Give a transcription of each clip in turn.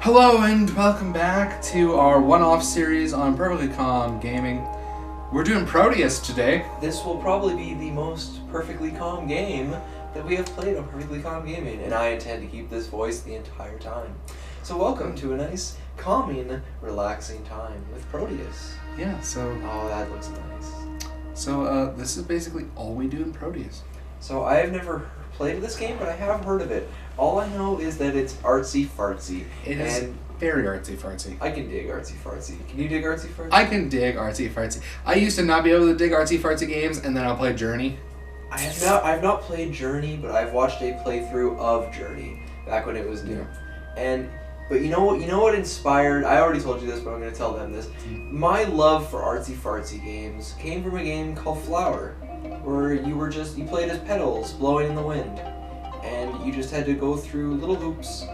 Hello and welcome back to our one-off series on Perfectly Calm Gaming. We're doing Proteus today. This will probably be the most perfectly calm game that we have played on Perfectly Calm Gaming, and I intend to keep this voice the entire time. So welcome to a nice, calming, relaxing time with Proteus. Yeah, so... Oh, that looks nice. So, this is basically all we do in Proteus. So I have never played this game, but I have heard of it. All I know is that it's artsy-fartsy. It is very artsy-fartsy. I can dig artsy-fartsy. Can you dig artsy-fartsy? I can dig artsy-fartsy. I used to not be able to dig artsy-fartsy games, and then I'll play Journey. I've not played Journey, but I've watched a playthrough of Journey back when it was new. Yeah. But you know what inspired, I already told you this, but I'm going to tell them this. My love for artsy-fartsy games came from a game called Flower, where you played as petals blowing in the wind, and you just had to go through little hoops,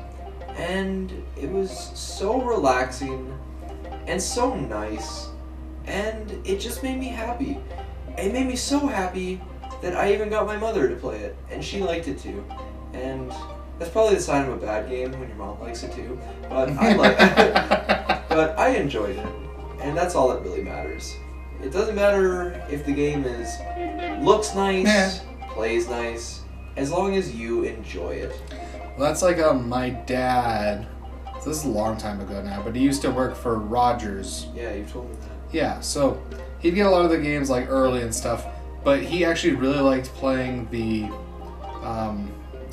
and it was so relaxing, and so nice, and it just made me happy. It made me so happy that I even got my mother to play it, and she liked it too, and that's probably the sign of a bad game when your mom likes it too, but I like it. But I enjoyed it, and that's all that really matters. It doesn't matter if the game looks nice, plays nice, as long as you enjoy it. Well, that's like my dad, so this is a long time ago now, but he used to work for Rogers. Yeah, you've told me that. Yeah, so he'd get a lot of the games like early and stuff, but he actually really liked playing the...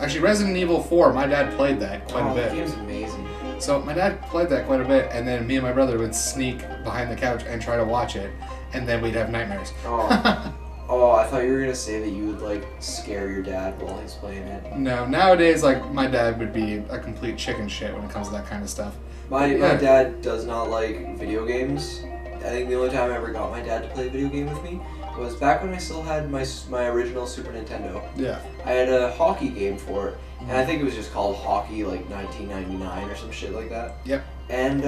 Actually, Resident Evil 4, my dad played that quite a bit. The game's amazing. So my dad played that quite a bit, and then me and my brother would sneak behind the couch and try to watch it, and then we'd have nightmares. Oh, I thought you were gonna say that you would like scare your dad while he's playing it. No, nowadays, like, my dad would be a complete chicken shit when it comes to that kind of stuff. My dad does not like video games. I think the only time I ever got my dad to play a video game with me was back when I still had my original Super Nintendo. Yeah. I had a hockey game for it, and I think it was just called Hockey like 1999 or some shit like that. Yep. And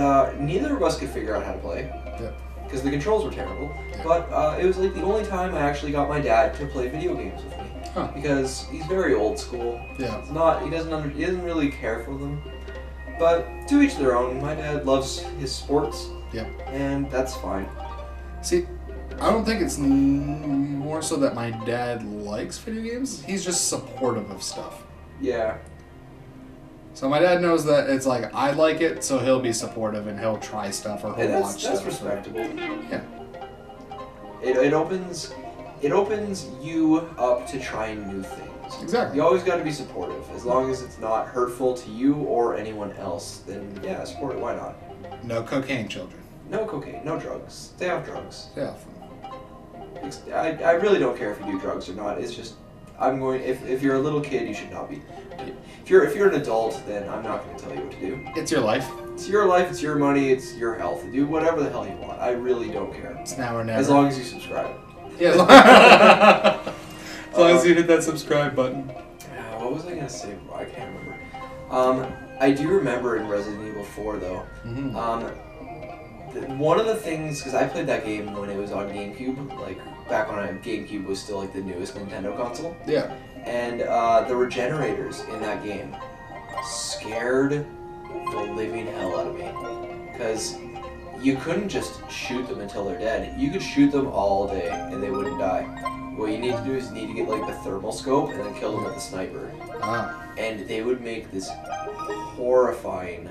neither of us could figure out how to play. Yep. Because the controls were terrible. Yep. But it was like the only time I actually got my dad to play video games with me. Huh. Because he's very old school. Yeah. He doesn't really care for them. But to each their own. My dad loves his sports. Yep. And that's fine. See, I don't think it's more so that my dad likes video games. He's just supportive of stuff. Yeah. So my dad knows that it's like, I like it, so he'll be supportive and he'll try stuff or he'll watch stuff. That's respectable. Yeah. It opens you up to trying new things. Exactly. You always got to be supportive. As long as it's not hurtful to you or anyone else, then yeah, support it. Why not? No cocaine, children. No cocaine, no drugs. Stay off drugs. Yeah. I really don't care if you do drugs or not. It's just if you're a little kid, you should not be. If you're an adult, then I'm not going to tell you what to do. It's your life. It's your life, it's your money, it's your health. Do whatever the hell you want. I really don't care. It's now or never. As long as you subscribe. Yeah. As long as you hit that subscribe button. What was I going to say? I can't remember. I do remember in Resident Evil 4 though. Mm-hmm. One of the things, because I played that game when it was on GameCube, like back when GameCube was still like the newest Nintendo console. Yeah. And the regenerators in that game scared the living hell out of me. Because you couldn't just shoot them until they're dead. You could shoot them all day and they wouldn't die. What you need to do is you need to get like the thermal scope and then kill them with the sniper. And they would make this horrifying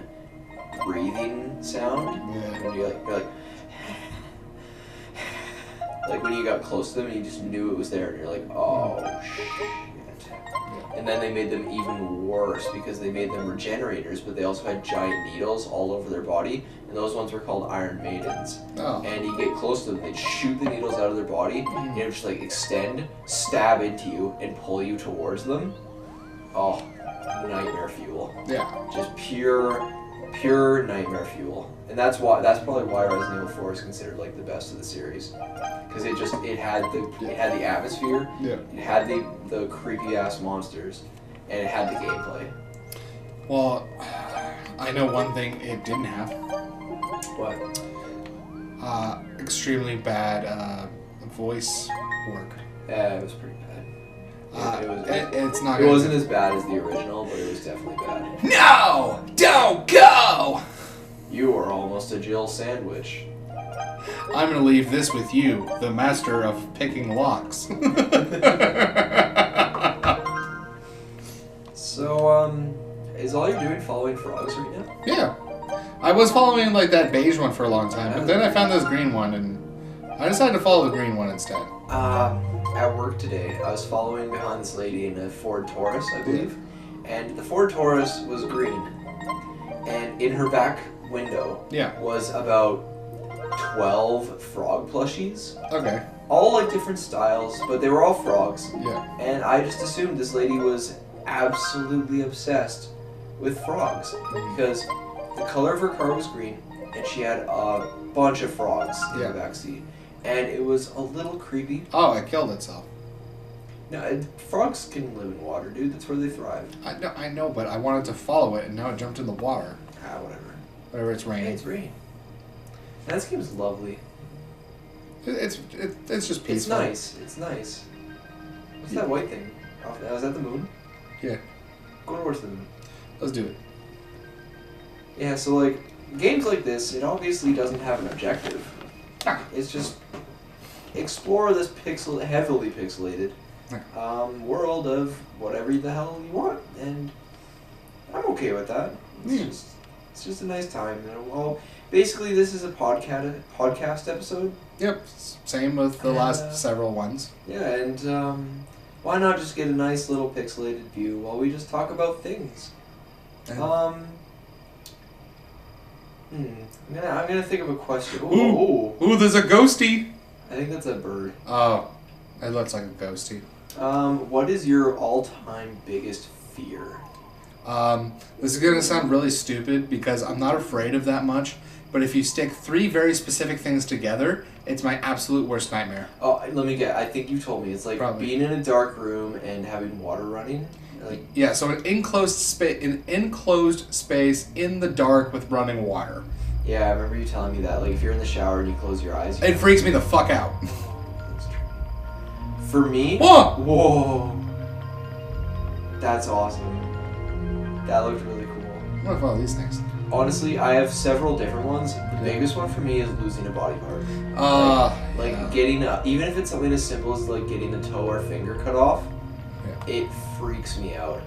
breathing sound. Yeah. And you're like when you got close to them and you just knew it was there and you're like, oh shit. And then they made them even worse because they made them regenerators, but they also had giant needles all over their body, and those ones were called Iron Maidens. Oh. And you get close to them, they'd shoot the needles out of their body, and it would just like extend, stab into you, and pull you towards them. Oh, nightmare fuel. Yeah. Just pure nightmare fuel. And that's probably why Resident Evil 4 is considered like the best of the series. Because it had the atmosphere, yeah. It had the creepy ass monsters, and it had the gameplay. Well, I know one thing it didn't have. What? Extremely bad voice work. Yeah, it was pretty bad. It's not. It wasn't as bad as the original, but it was definitely bad. No! Don't go! to Jill sandwich. I'm gonna leave this with you, the master of picking locks. So, is all you're doing following frogs right now? Yeah. I was following like that beige one for a long time, but then I found this green one and I decided to follow the green one instead. At work today, I was following behind this lady in a Ford Taurus, I believe. And the Ford Taurus was green. And in her back window was about 12 frog plushies. Okay. All like different styles, but they were all frogs. Yeah. And I just assumed this lady was absolutely obsessed with frogs because the color of her car was green and she had a bunch of frogs in the backseat. And it was a little creepy. Oh, it killed itself. No, frogs can live in water, dude. That's where they thrive. I know, but I wanted to follow it and now it jumped in the water. Whatever. Whatever, it's raining. Hey, it's raining. And this game is lovely. It's just peaceful. It's nice. It's nice. What's that white thing? Is that the moon? Yeah. Go towards the moon. Let's do it. Yeah, so like, games like this, it obviously doesn't have an objective. It's just explore this heavily pixelated world of whatever the hell you want, and I'm okay with that. It's just a nice time. Well, basically, this is a podcast episode. Yep, same with the last several ones. Yeah, and why not just get a nice little pixelated view while we just talk about things? I'm gonna think of a question. Ooh, there's a ghosty. I think that's a bird. Oh, it looks like a ghosty. What is your all-time biggest fear? This is gonna sound really stupid because I'm not afraid of that much, but if you stick 3 very specific things together, it's my absolute worst nightmare. Oh, let me get. I think you told me it's like being in a dark room and having water running. Yeah, so an enclosed space in the dark with running water. Yeah, I remember you telling me that. Like if you're in the shower and you close your eyes. It freaks me the fuck out. For me. Whoa! That's awesome. That looked really cool. I'm gonna follow these things. Honestly, I have several different ones. The biggest one for me is losing a body part. Getting even if it's something as simple as like getting a toe or finger cut off, it freaks me out.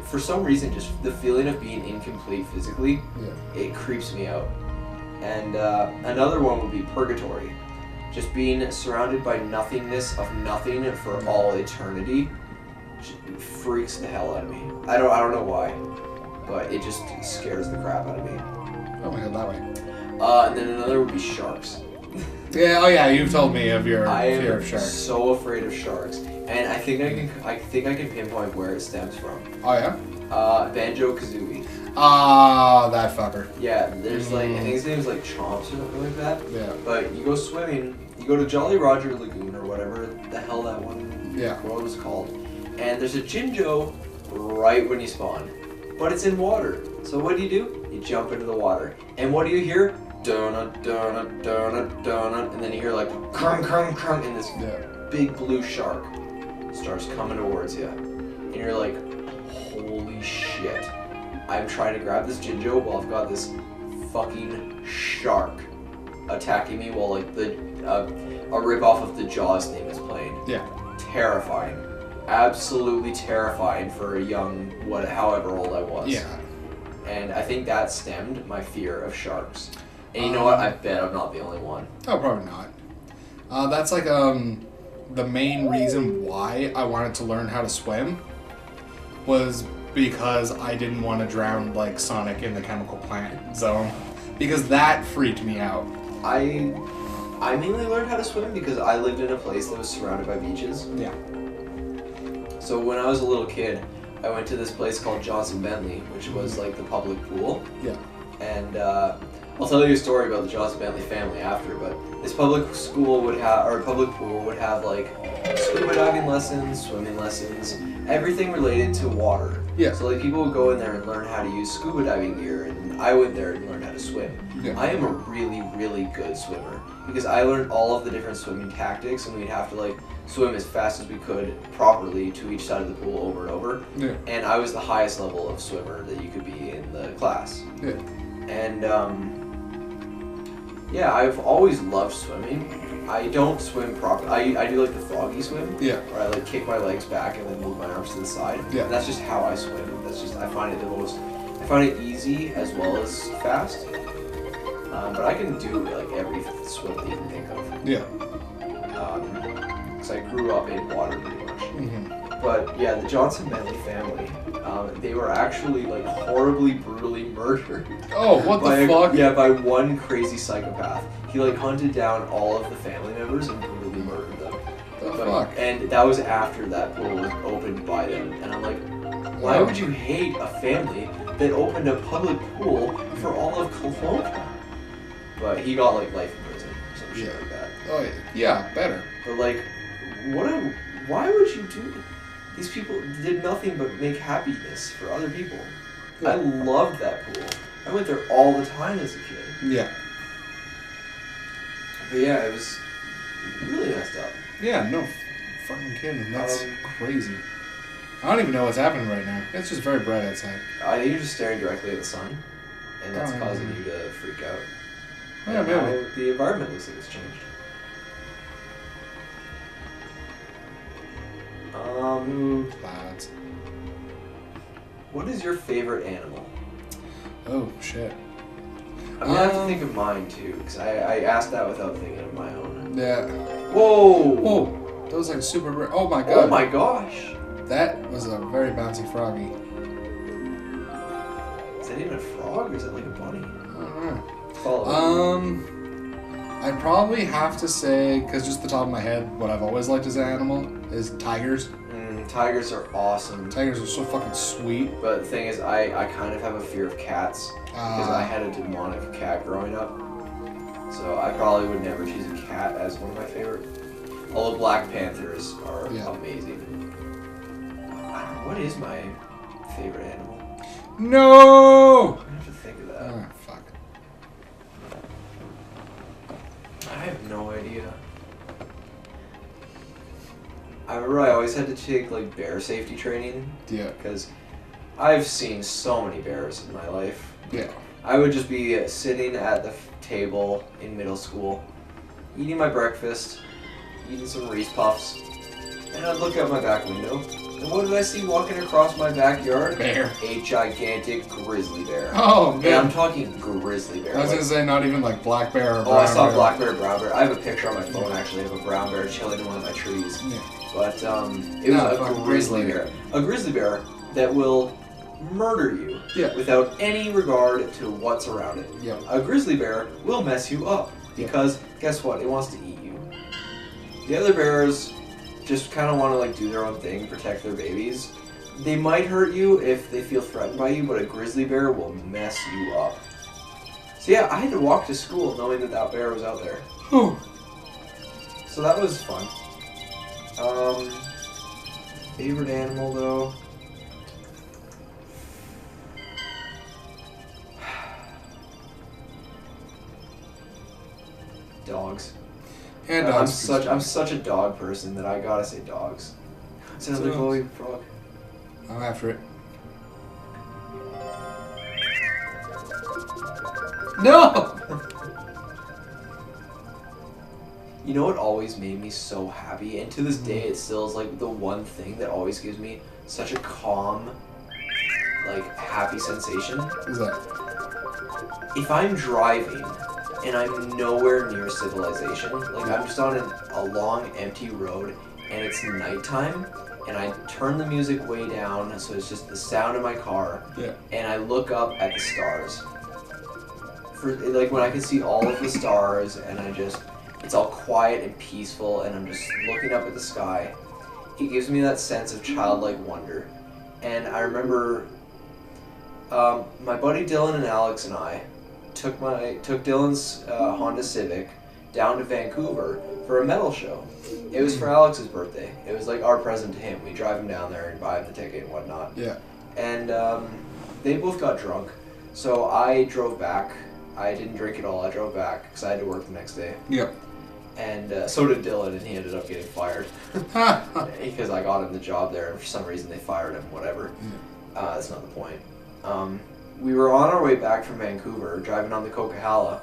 For some reason, just the feeling of being incomplete physically, it creeps me out. And another one would be purgatory. Just being surrounded by nothingness of nothing for all eternity freaks the hell out of me. I don't know why, but it just scares the crap out of me. Oh my god, that way. And then another would be sharks. Yeah, you've told me of your fear of sharks. I am so afraid of sharks, and I think I can pinpoint where it stems from. Oh yeah? Banjo-Kazooie. Ah, that fucker. Yeah, there's like, I think his name is like Chomps or something like that. Yeah. But you go swimming, you go to Jolly Roger Lagoon or whatever the hell that one world was called, and there's a Jinjo right when you spawn, but it's in water. So what do? You jump into the water, and what do you hear? Donut, donut, donut, donut, and then you hear like crunk, crunk, crunk, and this big blue shark starts coming towards you, and you're like, holy shit! I'm trying to grab this Jinjo while I've got this fucking shark attacking me while like a rip-off of the Jaws theme is playing. Yeah. Terrifying. Absolutely terrifying for a young, however old I was. Yeah. And I think that stemmed my fear of sharks. And you know what? I bet I'm not the only one. Oh, probably not. That's like the main reason why I wanted to learn how to swim was because I didn't want to drown like Sonic in the chemical plant zone. Because that freaked me out. I mainly learned how to swim because I lived in a place that was surrounded by beaches. Yeah. So when I was a little kid, I went to this place called Johnson Bentley, which was like the public pool. Yeah. And I'll tell you a story about the Johnson Bentley family after, but this public pool would have like scuba diving lessons, swimming lessons, everything related to water. Yeah. So like people would go in there and learn how to use scuba diving gear, and I went there and learned how to swim. Yeah. I am a really, really good swimmer because I learned all of the different swimming tactics, and we'd have to like swim as fast as we could properly to each side of the pool over and over. Yeah. And I was the highest level of swimmer that you could be in the class. Yeah. And Yeah, I've always loved swimming. I don't swim properly. I do like the froggy swim. Yeah. Where I like kick my legs back and then move my arms to the side. Yeah. And that's just how I swim. That's just I find it easy as well as fast. But I can do like every swim that you can think of. Yeah. Because I grew up in water pretty much. Mm-hmm. But yeah, the Johnson Bentley family, they were actually like horribly, brutally murdered. Oh, what the fuck? Yeah, by one crazy psychopath. He like hunted down all of the family members and brutally murdered them. The fuck? And that was after that pool was opened by them. And I'm like, why would you hate a family that opened a public pool for all of Kelowna? But he got like life in prison or some shit like that. Oh yeah, better. But like, why would you do it? These people did nothing but make happiness for other people. Yeah. I loved that pool. I went there all the time as a kid. Yeah. But yeah, it was really messed up. Yeah, no fucking kidding. That's crazy. I don't even know what's happening right now. It's just very bright outside. I think you're just staring directly at the sun, and that's causing you to freak out. Yeah, maybe. Now the environment looks like it's changed. Clouds. What is your favorite animal? Oh shit. I'm gonna have to think of mine too, because I asked that without thinking of my own. Yeah. Whoa! Whoa! That was like super. Oh my god. Oh my gosh! That was a very bouncy froggy. Is that even a frog or is that like a bunny? I don't know. Follow. I'd probably have to say, because just the top of my head, what I've always liked as an animal is tigers. Tigers are awesome. Tigers are so fucking sweet. But the thing is, I kind of have a fear of cats because I had a demonic cat growing up. So I probably would never choose a cat as one of my favorite. Although Black Panthers are amazing. I don't know, what is my favorite animal? No! I have to think of that. Oh, fuck. I have no idea. I remember I always had to take like bear safety training. Yeah. Because I've seen so many bears in my life. Yeah. I would just be sitting at the table in middle school, eating my breakfast, eating some Reese Puffs, and I'd look out my back window, and what did I see walking across my backyard? Bear. A gigantic grizzly bear. Oh, And man. I'm talking grizzly bear. I was like, gonna say not even like black bear or brown oh, I saw bear. black bear, brown bear. I have a picture on my phone actually of a brown bear chilling in one of my trees. Yeah. But it was a grizzly bear. A grizzly bear that will murder you without any regard to what's around it. Yeah. A grizzly bear will mess you up because guess what? It wants to eat you. The other bears just kind of want to like do their own thing, protect their babies. They might hurt you if they feel threatened by you, but a grizzly bear will mess you up. So yeah, I had to walk to school knowing that that bear was out there. Whew. So that was fun. Favorite animal though? Dogs. And dogs. I'm such a dog person that I gotta say dogs. It's another glowing frog. I'm after it. No! You know what always made me so happy, and to this day it still is like the one thing that always gives me such a calm, like happy sensation. What's that? If I'm driving and I'm nowhere near civilization, like I'm just on a long empty road and it's nighttime, and I turn the music way down so it's just the sound of my car, and I look up at the stars. For like when I can see all of the stars and it's all quiet and peaceful and I'm just looking up at the sky, it gives me that sense of childlike wonder. And I remember my buddy Dylan and Alex and I took Dylan's Honda Civic down to Vancouver for a metal show. It was for Alex's birthday. It was like our present to him. We drive him down there and buy him the ticket and whatnot. Yeah. And they both got drunk. So I drove back. I didn't drink at all. I drove back because I had to work the next day. Yep. And so did Dylan, and he ended up getting fired. Because I got him the job there, and for some reason they fired him, whatever. That's not the point. we were on our way back from Vancouver, driving on the Coquihalla,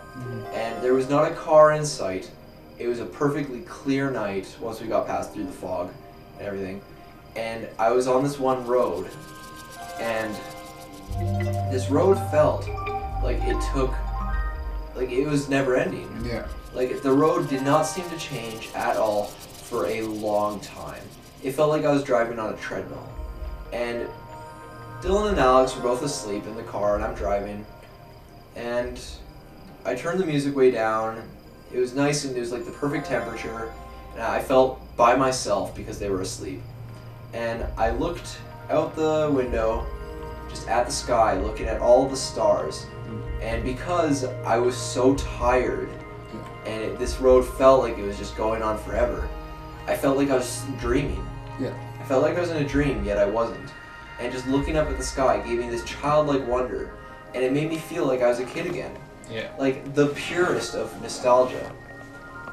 and there was not a car in sight. It was a perfectly clear night once we got past through the fog and everything. And I was on this one road, and this road felt like it was never ending. Yeah. Like, the road did not seem to change at all for a long time. It felt like I was driving on a treadmill. And Dylan and Alex were both asleep in the car, and I'm driving. And I turned the music way down. It was nice, and it was like the perfect temperature. And I felt by myself because they were asleep. And I looked out the window, just at the sky, looking at all the stars. And because I was so tired, and this road felt like it was just going on forever, I felt like I was dreaming. Yeah. I felt like I was in a dream, yet I wasn't. And just looking up at the sky gave me this childlike wonder, and it made me feel like I was a kid again. Yeah. Like the purest of nostalgia.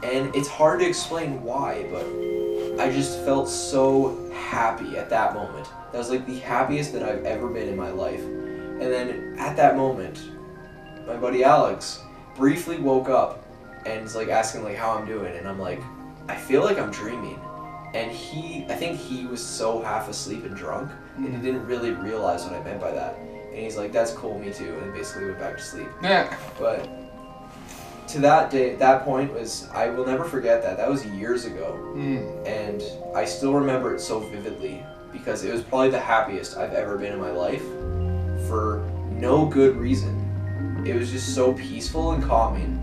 And it's hard to explain why, but I just felt so happy at that moment. That was like the happiest that I've ever been in my life. And then at that moment, my buddy Alex briefly woke up and is like asking like how I'm doing, and I'm like, I feel like I'm dreaming. And I think he was so half asleep and drunk, and he didn't really realize what I meant by that. And he's like, that's cool, me too, and basically went back to sleep. Yeah. But to that point I will never forget that. That was years ago. And I still remember it so vividly because it was probably the happiest I've ever been in my life for no good reason. It was just so peaceful and calming.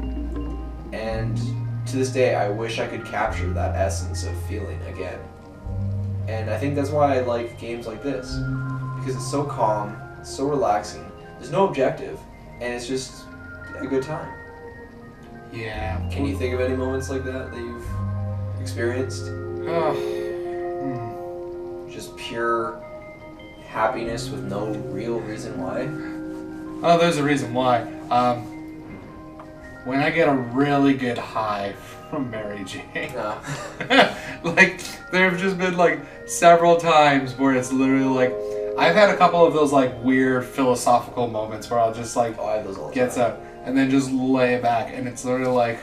And to this day, I wish I could capture that essence of feeling again. And I think that's why I like games like this. Because it's so calm, it's so relaxing, there's no objective, and it's just a good time. Yeah. Can you think of any moments like that you've experienced? Just pure happiness with no real reason why? Oh, there's a reason why. When I get a really good high from Mary Jane. No. Like, there have just been, like, several times where it's literally, like, I've had a couple of those, like, weird philosophical moments where I'll just, like, Oh, I have those all the get time. up and then just lay back, and it's literally like,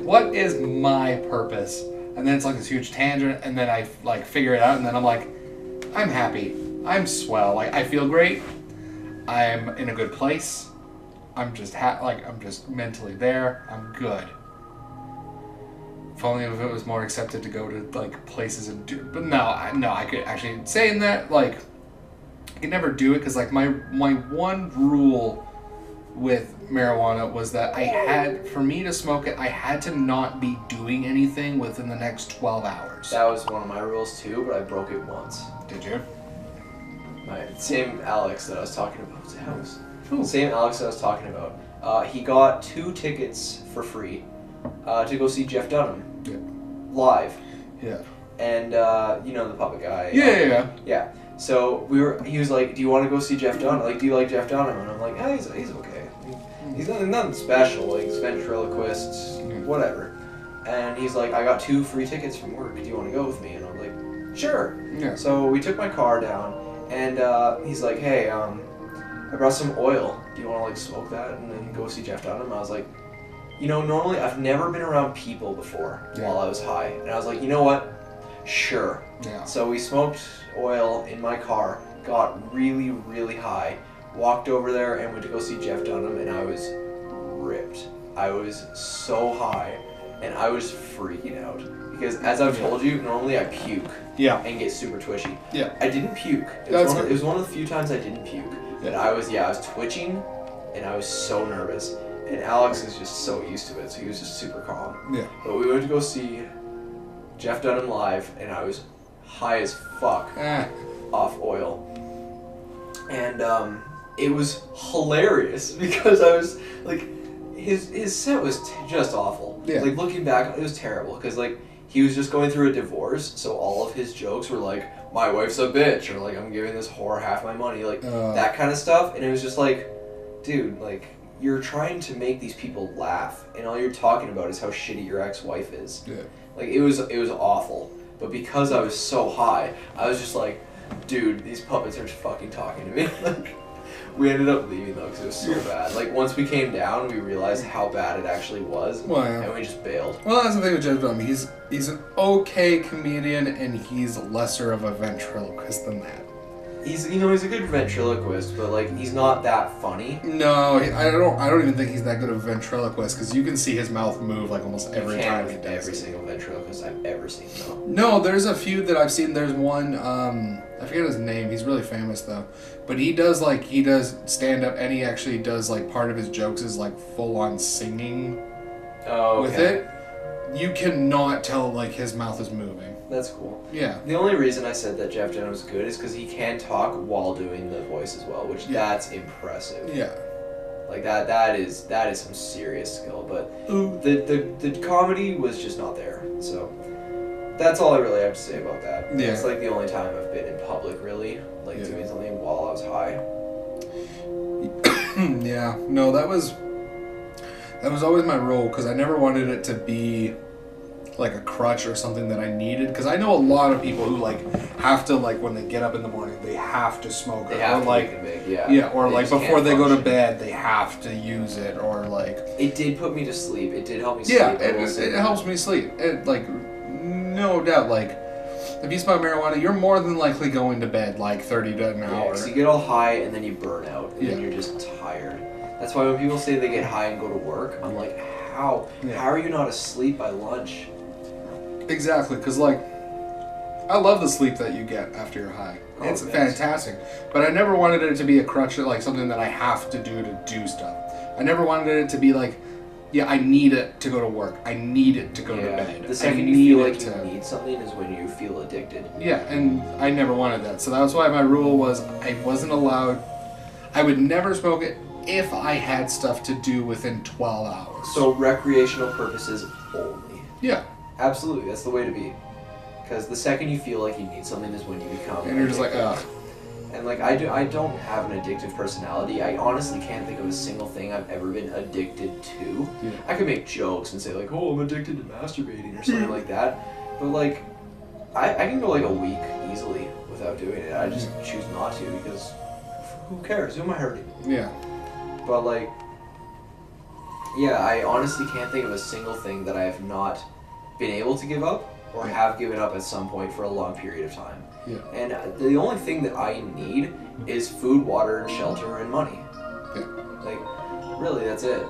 what is my purpose? And then it's, like, this huge tangent, and then I, like, figure it out, and then I'm like, I'm happy. I'm swell. Like, I feel great. I'm in a good place. I'm just I'm just mentally there. I'm good. If only if it was more accepted to go to like places and do. But no, I could actually saying that like I could never do it because like my one rule with marijuana was that for me to smoke it, I had to not be doing anything within the next 12 hours. That was one of my rules too, but I broke it once. Did you? Same Alex that I was talking about. What's the house? Ooh. Same Alex that I was talking about. He got 2 tickets for free to go see Jeff Dunham live. Yeah. And you know the puppet guy. Yeah. So he was like, "Do you want to go see Jeff Dunham? Like, do you like Jeff Dunham?" And I'm like, "Yeah, he's okay. He's nothing special. Like, he's ventriloquist, whatever." And he's like, "I got 2 free tickets from work. Do you want to go with me?" And I'm like, "Sure." Yeah. So we took my car down, and he's like, "Hey, I brought some oil. Do you want to like smoke that and then go see Jeff Dunham?" I was like, normally I've never been around people before while I was high, and I was like, you know what? Sure. Yeah. So we smoked oil in my car, got really, really high, walked over there and went to go see Jeff Dunham, and I was ripped. I was so high, and I was freaking out. Because as I've told you, normally I puke and get super twitchy. Yeah. I didn't puke. It was one of the few times I didn't puke. But I was twitching, and I was so nervous. And Alex is just so used to it, so he was just super calm. Yeah. But we went to go see Jeff Dunham live, and I was high as fuck off oil. And it was hilarious because I was like, his set was just awful. Yeah. Like looking back, it was terrible because like he was just going through a divorce, so all of his jokes were like, "My wife's a bitch," or like, "I'm giving this whore half my money," like that kind of stuff. And it was just like, dude, like you're trying to make these people laugh, and all you're talking about is how shitty your ex-wife is. Yeah. Like it was awful. But because I was so high, I was just like, dude, these puppets are fucking talking to me. Like, We ended up leaving though because it was so bad. Like once we came down, we realized how bad it actually was, and we just bailed. Well, that's the thing with Jeff Dunham. He's an okay comedian, and he's lesser of a ventriloquist than that. He's a good ventriloquist, but like he's not that funny. No, I don't even think he's that good of a ventriloquist because you can see his mouth move like almost every time he does. Every single ventriloquist I've ever seen though. No, there's a few that I've seen. There's one, I forget his name. He's really famous though, but he does stand up, and he actually does like part of his jokes is like full on singing. Oh, okay. With it. You cannot tell like his mouth is moving. That's cool. Yeah. The only reason I said that Jeff Dunham was good is because he can talk while doing the voice as well, which that's impressive. Yeah. Like that is some serious skill, but the comedy was just not there. So that's all I really have to say about that. Yeah. It's like the only time I've been in public really, like doing something while I was high. Yeah. No, that was always my rule because I never wanted it to be like a crutch or something that I needed, because I know a lot of people who like have to, like when they get up in the morning they have to smoke it, or like or like before they go to bed they have to use it, or like it did put me to sleep. It did help me sleep. It helps me sleep. It like no doubt, like if you smoke marijuana you're more than likely going to bed like 30 to an hour. So you get all high and then you burn out and then you're just tired. That's why when people say they get high and go to work, I'm like, how are you not asleep by lunch? Exactly, because like I love the sleep that you get after you're high. It's fantastic. But I never wanted it to be a crutch, like something that I have to do stuff. I never wanted it to be like, I need it to go to work. I need it to go to bed. The second you feel like you need something is when you feel addicted. Yeah, and I never wanted that. So that was why my rule was I wasn't allowed, I would never smoke it if I had stuff to do within 12 hours. So recreational purposes only. Yeah. Absolutely, that's the way to be. Because the second you feel like you need something is when you become. And you're just like, ugh. And like I don't have an addictive personality. I honestly can't think of a single thing I've ever been addicted to. Yeah. I could make jokes and say like, oh, I'm addicted to masturbating or something like that. But like, I can go like a week easily without doing it. I just choose not to because who cares? Who am I hurting? Yeah. But like, I honestly can't think of a single thing that I have not been able to give up or have given up at some point for a long period of time. Yeah. And the only thing that I need is food, water, and shelter, and money. Yeah. Like, really, that's it.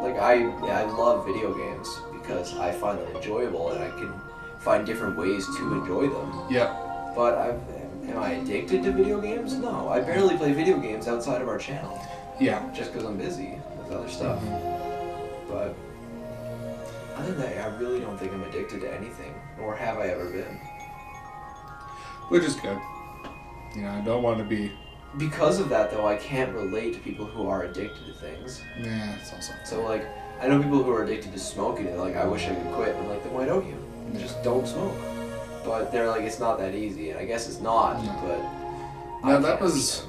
Like, I love video games because I find them enjoyable and I can find different ways to enjoy them. Yeah. But am I addicted to video games? No, I barely play video games outside of our channel. Yeah. Just because I'm busy with other stuff. But other than that, I really don't think I'm addicted to anything, nor have I ever been. Which is good. I don't want to be... Because of that, though, I can't relate to people who are addicted to things. Yeah, it's also... So, like, I know people who are addicted to smoking, and they're like, I wish I could quit. I'm like, then why don't you? Just don't smoke. But they're like, it's not that easy, and I guess it's not, but... No, that was...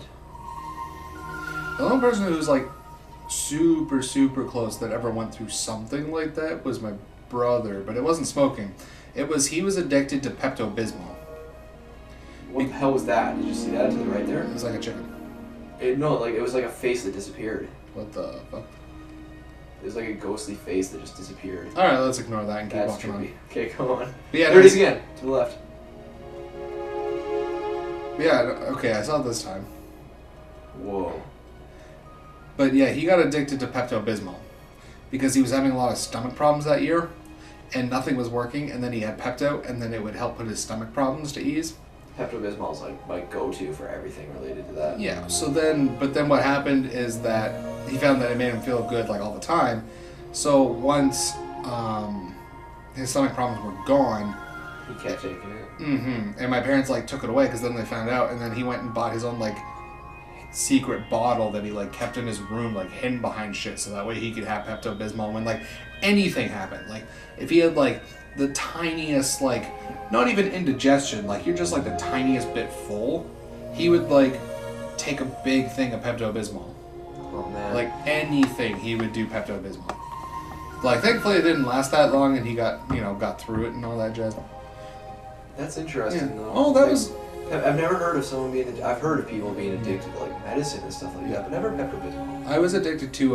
The only person who was, like, super, super close that ever went through something like that was my brother, but it wasn't smoking. He was addicted to Pepto-Bismol. What the hell was that? Did you see that to the right there? It was like a chicken. It was like a face that disappeared. What the fuck? It was like a ghostly face that just disappeared. Alright, let's ignore that and keep walking on. Okay, come on. Yeah, there it is again, to the left. Yeah, okay, I saw it this time. Whoa. But yeah, he got addicted to Pepto-Bismol because he was having a lot of stomach problems that year and nothing was working, and then he had Pepto, and then it would help put his stomach problems to ease. Pepto-Bismol is like my go-to for everything related to that. Yeah, but then what happened is that he found that it made him feel good like all the time. So once his stomach problems were gone, he kept taking it. And my parents like took it away because then they found out, and then he went and bought his own like secret bottle that he like kept in his room, like hidden behind shit, so that way he could have Pepto-Bismol when like anything happened. Like if he had like the tiniest, like not even indigestion, like you're just like the tiniest bit full, he would like take a big thing of Pepto-Bismol. Oh man. Like anything, he would do Pepto-Bismol. Like thankfully it didn't last that long, and he got through it and all that jazz. That's interesting though. Oh, I've never heard of someone being. I've heard of people being addicted to like medicine and stuff like that, but never Pepto-Bismol. I was addicted to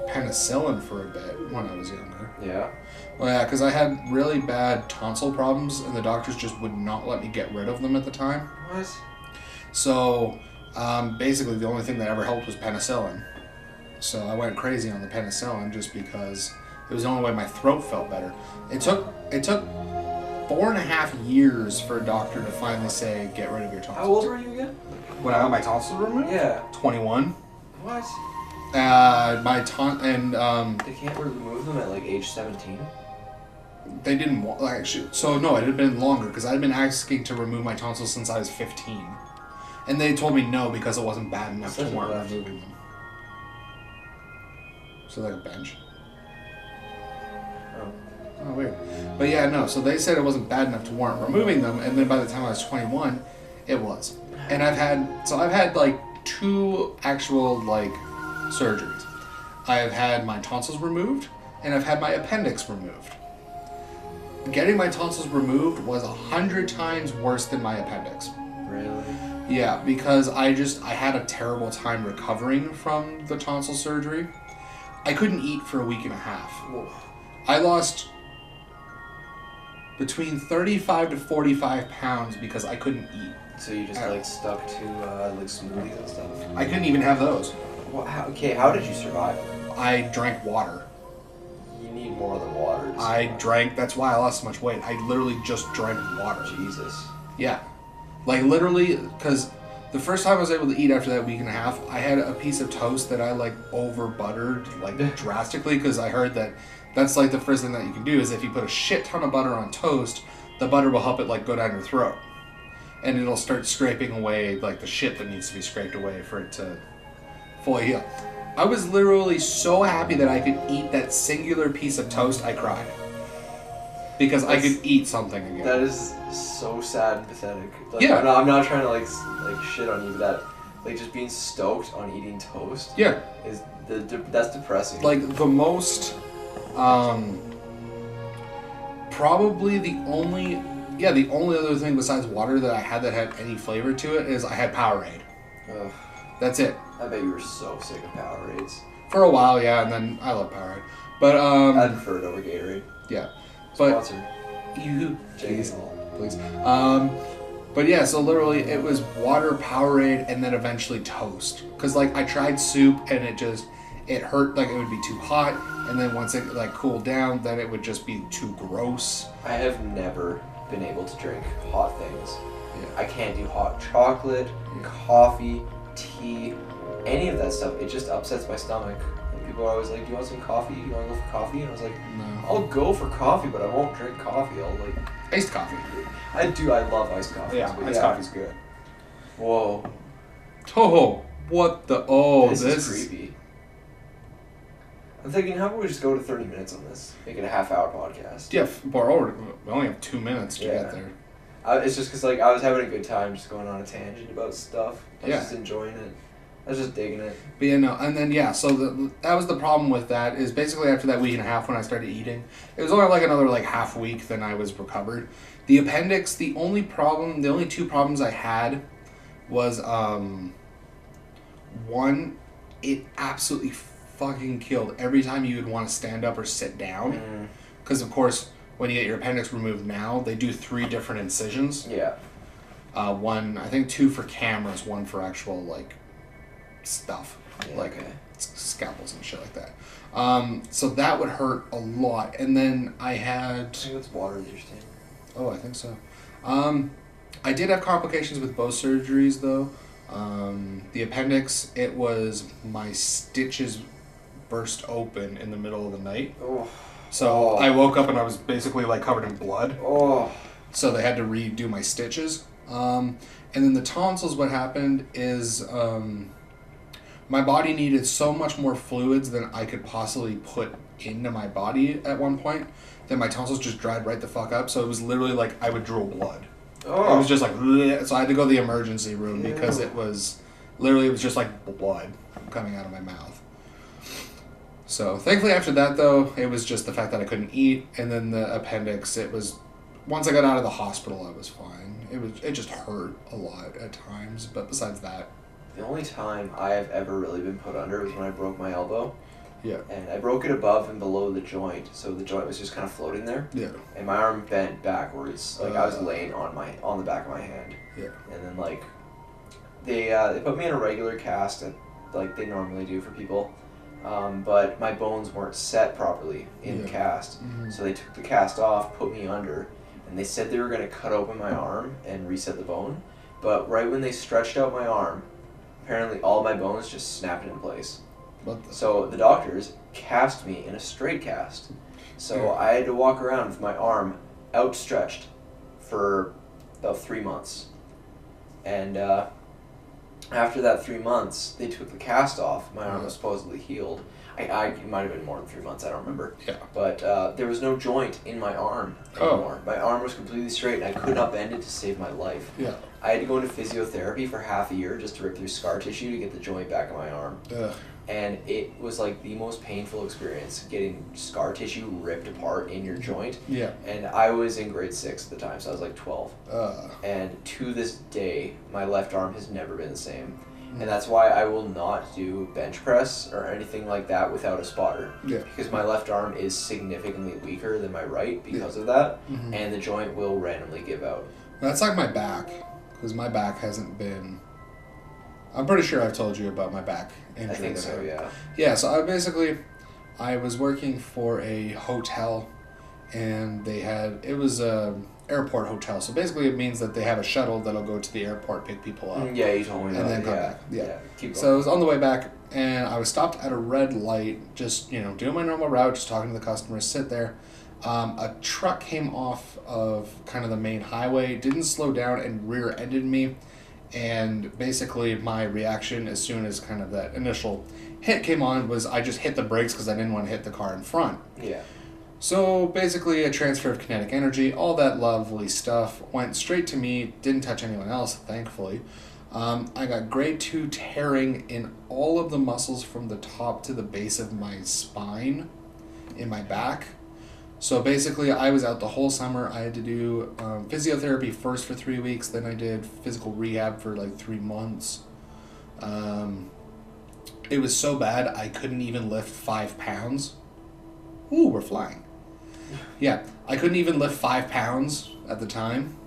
penicillin for a bit when I was younger. Yeah. Well, yeah, because I had really bad tonsil problems, and the doctors just would not let me get rid of them at the time. What? So, basically, the only thing that ever helped was penicillin. So I went crazy on the penicillin just because it was the only way my throat felt better. It took 4.5 years for a doctor to finally say, get rid of your tonsils. How old were you again? When I got my tonsils removed? Yeah. 21. What? They can't remove them at like age 17? They didn't want, like, so no, it had been longer because I had been asking to remove my tonsils since I was 15. And they told me no because it wasn't bad enough to warrant removing them. So like a bench. Oh, weird. But yeah, no, so they said it wasn't bad enough to warrant removing them, and then by the time I was 21, it was. And I've had like 2 actual like surgeries. I've had my tonsils removed, and I've had my appendix removed. Getting my tonsils removed was 100 times worse than my appendix. Really? Yeah, because I had a terrible time recovering from the tonsil surgery. I couldn't eat for a week and a half. Whoa. I lost between 35 to 45 pounds because I couldn't eat. So you just like stuck to like smoothies and stuff? I couldn't even have those. Well, how did you survive? I drank water. You need more than water. That's why I lost so much weight. I literally just drank water. Jesus. Yeah. Like literally, because the first time I was able to eat after that week and a half, I had a piece of toast that I like over buttered like drastically because I heard that that's like the first thing that you can do is if you put a shit ton of butter on toast, the butter will help it like go down your throat. And it'll start scraping away like the shit that needs to be scraped away for it to fully heal. I was literally so happy that I could eat that singular piece of toast, I cried. Because I could eat something again. That is so sad and pathetic. Like, yeah. I'm not trying to like shit on you, but that like just being stoked on eating toast. Yeah. Is that's depressing. Like the most, probably the only other thing besides water that I had that had any flavor to it is I had Powerade. Ugh. That's it. I bet you were so sick of Powerades. For a while, yeah, and then I love Powerade. But I prefer it over Gatorade. Yeah. But Sponsor. Please. But yeah, so literally it was water, Powerade, and then eventually toast. Cause like I tried soup and it hurt, like it would be too hot, and then once it like cooled down, then it would just be too gross. I have never been able to drink hot things. Yeah. I can't do hot chocolate, coffee, tea, any of that stuff. It just upsets my stomach. And people are always like, "Do you want some coffee? Do you want to go for coffee?" And I was like, No. "I'll go for coffee, but I won't drink coffee. I'll like Iced coffee. I do. I love iced coffee. Yeah, iced coffee's good. Whoa. Oh, what the? Oh, this is creepy. I'm thinking, how about we just go to 30 minutes on this? Make it a half-hour podcast. Yeah, we only have 2 minutes to get there. It's just because like I was having a good time just going on a tangent about stuff. I was just enjoying it. I was just digging it. But yeah, no, and then yeah, so that was the problem with that is basically after that week and a half when I started eating, it was only like another like half week then I was recovered. The appendix, the only 2 problems I had was one, it absolutely fucking killed every time you would want to stand up or sit down. Because of course, when you get your appendix removed now, they do 3 different incisions. Yeah. One, I think 2 for cameras, 1 for actual like stuff, scalpels and shit like that. So that would hurt a lot. And then I think it's water that you're standing. Oh, I think so. I did have complications with both surgeries though. The appendix, it was my stitches burst open in the middle of the night. So I woke up and I was basically like covered in blood. So they had to redo my stitches. And then the tonsils, what happened is my body needed so much more fluids than I could possibly put into my body at one point that my tonsils just dried right the fuck up. So it was literally like I would drool blood. It was just like, bleh. So I had to go to the emergency room because it was just like blood coming out of my mouth. So thankfully after that though, it was just the fact that I couldn't eat, and then the appendix, it was once I got out of the hospital, I was fine. It just hurt a lot at times, but besides that. The only time I have ever really been put under was when I broke my elbow. Yeah. And I broke it above and below the joint, so the joint was just kind of floating there. Yeah. And my arm bent backwards, like I was laying on the back of my hand. Yeah. And then like they put me in a regular cast, like they normally do for people, but my bones weren't set properly in the cast, so they took the cast off, put me under, and they said they were going to cut open my arm and reset the bone, but right when they stretched out my arm, apparently all my bones just snapped into place. So the doctors cast me in a straight cast. So I had to walk around with my arm outstretched for about 3 months. And after that 3 months, they took the cast off. My arm was supposedly healed. It might have been more than 3 months, I don't remember. Yeah. But there was no joint in my arm anymore. My arm was completely straight, and I could not bend it to save my life. Yeah. I had to go into physiotherapy for half a year just to rip through scar tissue to get the joint back in my arm. Ugh. And it was like the most painful experience, getting scar tissue ripped apart in your joint. Yeah. And I was in grade 6 at the time, so I was like 12. And to this day, my left arm has never been the same. And that's why I will not do bench press or anything like that without a spotter. Yeah. Because my left arm is significantly weaker than my right because of that. And the joint will randomly give out. That's like my back, because my back hasn't been... I'm pretty sure I've told you about my back injury. I think so, yeah. Yeah, so I was working for a hotel, and it was a airport hotel. So basically it means that they have a shuttle that'll go to the airport, pick people up. Yeah, you told me that. And then come back. Yeah. Keep going. So I was on the way back, and I was stopped at a red light, just, doing my normal route, just talking to the customers, sit there. A truck came off of kind of the main highway, didn't slow down, and rear-ended me. And basically my reaction as soon as kind of that initial hit came on was I just hit the brakes because I didn't want to hit the car in front. Yeah. So basically a transfer of kinetic energy, all that lovely stuff went straight to me, didn't touch anyone else, thankfully. I got grade 2 tearing in all of the muscles from the top to the base of my spine in my back. So basically, I was out the whole summer. I had to do physiotherapy first for 3 weeks. Then I did physical rehab for like 3 months. It was so bad, I couldn't even lift 5 pounds. Ooh, we're flying. Yeah, I couldn't even lift 5 pounds at the time.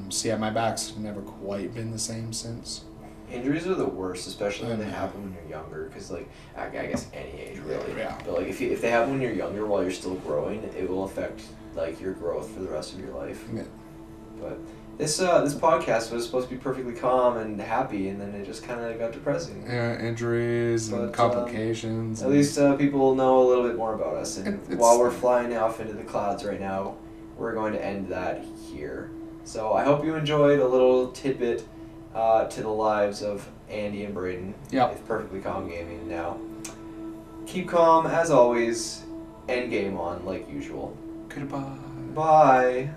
So yeah, my back's never quite been the same since. Injuries are the worst, especially when they happen when you're younger, because like I guess any age really. Yeah. But like if they happen when you're younger while you're still growing, it will affect like your growth for the rest of your life. Yeah. But this podcast was supposed to be perfectly calm and happy, and then it just kind of got depressing. Yeah, injuries and complications. At least people know a little bit more about us, and while we're flying off into the clouds right now, we're going to end that here. So I hope you enjoyed a little tidbit to the lives of Andy and Braden. Yeah. It's Perfectly Calm Gaming now. Keep calm as always, and game on like usual. Goodbye. Bye.